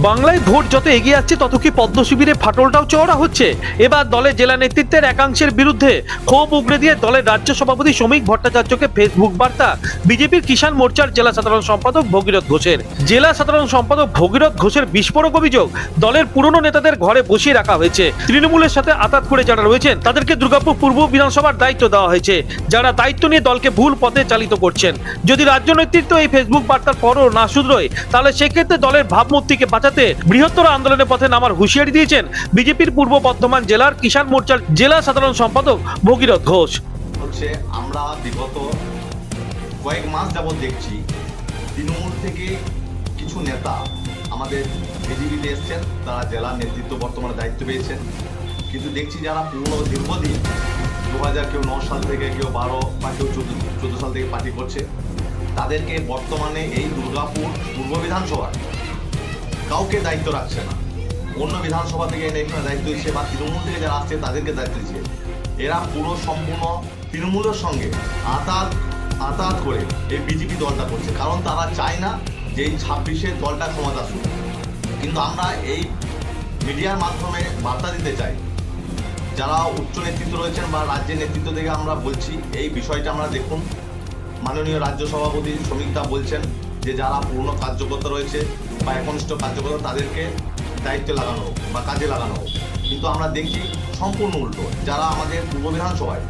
বাংলায় ভোট যত এগিয়ে আসছে তত কি পদ্ম শিবিরে ফাটলটাও চওড়া হচ্ছে। এবার দলের জেলা নেতৃত্বের একাংশের বিরুদ্ধে ক্ষোভ উগড়ে দিয়ে দলের রাজ্য সভাপতি শ্রমিক ভট্টাচার্যকে ফেসবুক বার্তা বিজেপির কিষাণ মোর্চার জেলা সাধারণ সম্পাদক ভগীরথ ঘোষের। জেলা সাধারণ সম্পাদক ভগীরথ ঘোষের বিস্ফোরক অভিযোগ, দলের পুরনো নেতাদের ঘরে বসিয়ে রাখা হয়েছে। তৃণমূলের সাথে আতাত করে যারা রয়েছেন তাদেরকে দুর্গাপুর পূর্ব বিধানসভার দায়িত্ব দেওয়া হয়েছে, যারা দায়িত্ব নিয়ে দলকে ভুল পথে চালিত করছেন। যদি রাজ্য নেতৃত্ব এই ফেসবুক বার্তার পরও না শুধরোয়, তাহলে সেক্ষেত্রে দলের ভাবমূর্তিকে বাঁচাতে বৃহত্তর আন্দোলনের পথে নামার হুঁশিয়ারি দিয়েছেন বিজেপির পূর্ব বর্ধমান জেলার কিষাণ মোর্চার জেলা সাধারণ সম্পাদক ভগীরথ ঘোষ। আমরা বিগত কয়েক মাস যাবৎ দেখছি তৃণমূল থেকে কিছু নেতা আমাদের বিজেপিতে এসছেন, তারা জেলার নেতৃত্ব বর্তমানে দায়িত্ব পেয়েছেন। কিন্তু দেখছি যারা পুরনো দীর্ঘদিন 2009 সাল থেকে কেউ 12 বা কেউ 14 সাল থেকে পার্টি করছে, তাদেরকে বর্তমানে এই দুর্গাপুর পূর্ব বিধানসভায় কাউকে দায়িত্ব রাখছে না। অন্য বিধানসভা থেকে এনে এখানে দায়িত্ব দিচ্ছে বা তৃণমূল থেকে যারা আসছে তাদেরকে দায়িত্ব দিচ্ছে। এরা পুরো সম্পূর্ণ তৃণমূলের সঙ্গে আতাত করে এই বিজেপি দলটা করছে, কারণ তারা চায় না যে এই 26-এ দলটা ক্ষমতা আসুক। কিন্তু আমরা এই মিডিয়ার মাধ্যমে বার্তা দিতে চাই, যারা উচ্চ নেতৃত্ব রয়েছেন বা রাজ্যের নেতৃত্ব থেকে আমরা বলছি এই বিষয়টা আমরা দেখুন। মাননীয় রাজ্য সভাপতি শ্রমিকদা বলছেন যে যারা পুরনো কার্যকর্তা রয়েছে বা একনিষ্ঠ কার্যকর্তা তাদেরকে দায়িত্বে লাগানো হোক বা কাজে লাগানো হোক। কিন্তু আমরা দেখছি সম্পূর্ণ উল্টো। যারা আমাদের পূর্ব বিধানসভায়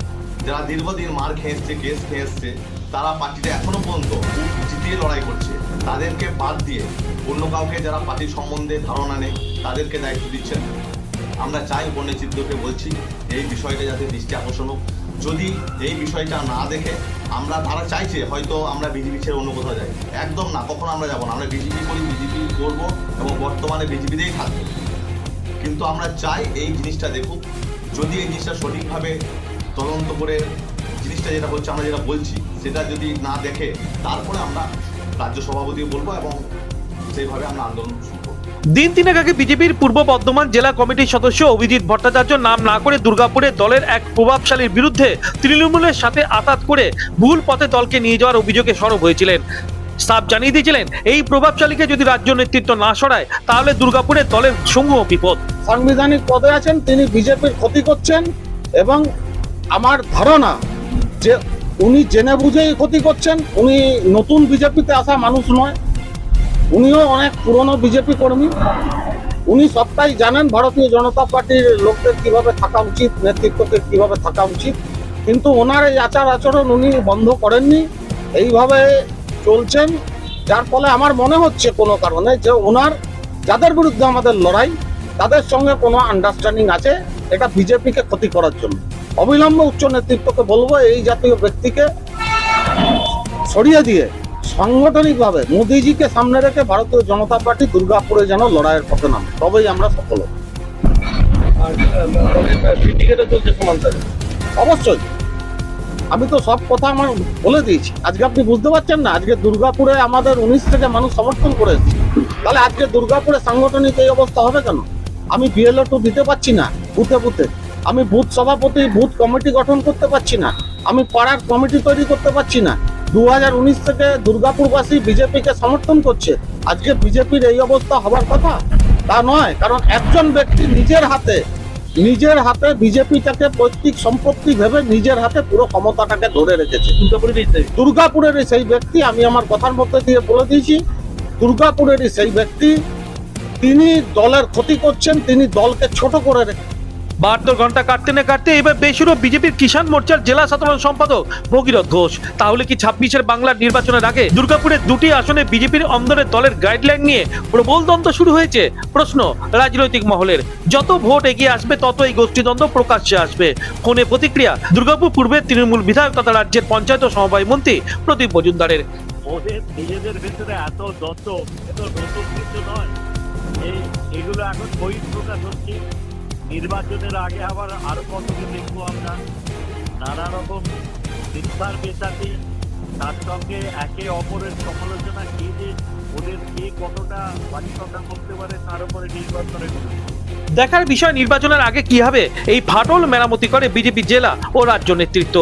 যারা দীর্ঘদিন মার খেয়ে এসছে, কেস খেয়ে এসছে, তারা পার্টিটা এখনো পর্যন্ত জিতিয়ে লড়াই করছে, তাদেরকে বাদ দিয়ে অন্য কাউকে যারা পার্টির সম্বন্ধে ধারণা নেই তাদেরকে দায়িত্ব দিচ্ছেন। আমরা চাই উপনেতৃত্বকে বলছি এই বিষয়টা যাতে দৃষ্টি আকর্ষণ হোক। যদি এই বিষয়টা না দেখে তারা চাইছে হয়তো আমরা বিজেপি ছেড়ে অন্য কোথাও যাই, একদম না, কখনো আমরা যাবো না। আমরা বিজেপি করি, বিজেপি করবো এবং বর্তমানে বিজেপিতেই থাকবো। কিন্তু আমরা চাই এই জিনিসটা দেখুক। যদি এই জিনিসটা সঠিকভাবে তদন্ত করে জিনিসটা যেটা হচ্ছে আমরা যেটা বলছি সেটা যদি না দেখে, তারপরে আমরা রাজ্য সভাপতি বলবো এবং সেইভাবে আমরা আন্দোলন শুরু করবো। দিন তিনেক আগে বিজেপির পূর্ব বর্ধমান জেলা কমিটির সদস্য অভিজিৎ ভট্টাচার্য নাম না করে দুর্গাপুরে দলের এক প্রভাবশালীর বিরুদ্ধে তৃণমূলের সাথে আতাত করে ভুল পথে দলকে নিয়ে যাওয়ার অভিযোগে সরব হয়েছিলেন। সাফ জানিয়ে দিয়েছিলেন এই প্রভাবশালীকে যদি রাজ্য নেতৃত্ব না সরায় তাহলে দুর্গাপুরে দলের সমূহ বিপদ। সাংবিধানিক পদে আছেন, তিনি বিজেপির ক্ষতি করছেন এবং আমার ধারণা যে উনি জেনে বুঝেই ক্ষতি করছেন। উনি নতুন বিজেপিতে আসা মানুষ নয়, উনিও অনেক পুরনো বিজেপি কর্মী। উনি সবটাই জানেন ভারতীয় জনতা পার্টির লোকদের কিভাবে থাকা উচিত, নেতৃত্বকে কিভাবে থাকা উচিত। কিন্তু ওনার এই আচরণ উনি বন্ধ করেননি, এইভাবে চলছেন। যার ফলে আমার মনে হচ্ছে কোনো কারণে যে ওনার যাদের বিরুদ্ধে আমাদের লড়াই তাদের সঙ্গে কোনো আন্ডারস্ট্যান্ডিং আছে, এটা বিজেপিকে ক্ষতি করার জন্য। অবিলম্বে উচ্চ নেতৃত্বকে বলবো এই জাতীয় ব্যক্তিকে সরিয়ে দিয়ে সাংগঠনিকভাবে মোদিজিকে সামনে রেখে ভারতীয় জনতা পার্টি দুর্গাপুরে যেন লড়াইয়ের পথে নামে, তবেই আমরা সফল হব। অবশ্যই আমি তো সব কথা আমার বলে দিয়েছি। আজকে আপনি বুঝতে পারছেন না, আজকে দুর্গাপুরে আমাদের 19 থেকে মানুষ সমর্থন করেছে, তাহলে আজকে দুর্গাপুরে সাংগঠনিক এই অবস্থা হবে কেন? আমি বিএলও দিতে পারছি না বুথে বুথে, আমি বুথ সভাপতি বুথ কমিটি গঠন করতে পারছি না, আমি পাড়ার কমিটি তৈরি করতে পারছি না। 2019 থেকে দুর্গাপুরবাসী বিজেপিকে সমর্থন করছে, আজকে বিজেপির এই অবস্থা হবার কথা তা নয়। কারণ একজন ব্যক্তি নিজের হাতে বিজেপিটাকে পৈতৃক সম্পত্তি ভেবে নিজের হাতে পুরো ক্ষমতাটাকে ধরে রেখেছে। দুর্গাপুরেরই সেই ব্যক্তি, আমি আমার কথার মধ্যে দিয়ে বলে দিয়েছি, দুর্গাপুরেরই সেই ব্যক্তি, তিনি দলের ক্ষতি করছেন, তিনি দলকে ছোট করে রেখে। 72 ঘন্টা কাটতে না কাটতে এবার বেসুরো বিজেপির কিষাণ মোর্চার জেলা সাধারণ সম্পাদক ভগীরথ ঘোষ। তাহলে কি 26-এর বাংলার নির্বাচনের আগে দুর্গাপুরের দুটি আসনে বিজেপির অন্দরে দলের গাইডলাইন নিয়ে প্রবল দ্বন্দ্ব শুরু হয়েছে? প্রশ্ন রাজনৈতিক মহলের। যত ভোট এগিয়ে আসবে তত এই গোষ্ঠীদ্বন্দ্ব প্রকাশ্যে আসবে। ফোনে প্রতিক্রিয়া দুর্গাপুর পূর্বের তৃণমূল বিধায়ক তথা রাজ্যের পঞ্চায়েত ও সমবায় মন্ত্রী প্রদীপ মজুমদারের। ওদের নিজেদের ভেতরে এত দ্বন্দ্ব, এত নতুন কিছু নয়, এগুলো এখন বহিঃপ্রকাশ হচ্ছে। নির্বাচনের আগে আবার আরো কতকে দেখবো আমরা, নানা রকম চিন্তার বেতাতে, তার সঙ্গে একে অপরের সমালোচনা, কে যে ওদের কে কতটা বাড়ি কথা করতে পারে তার উপরে নির্ভর করে। দেখার বিষয় নির্বাচনের আগে কি হবে এই ফাটল মেরামতি করে বিজেপি জেলা ও রাজ্য নেতৃত্ব।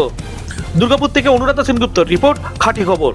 দুর্গাপুর থেকে অনুরাধা সেনগুপ্তর রিপোর্ট, খাঁটি খবর।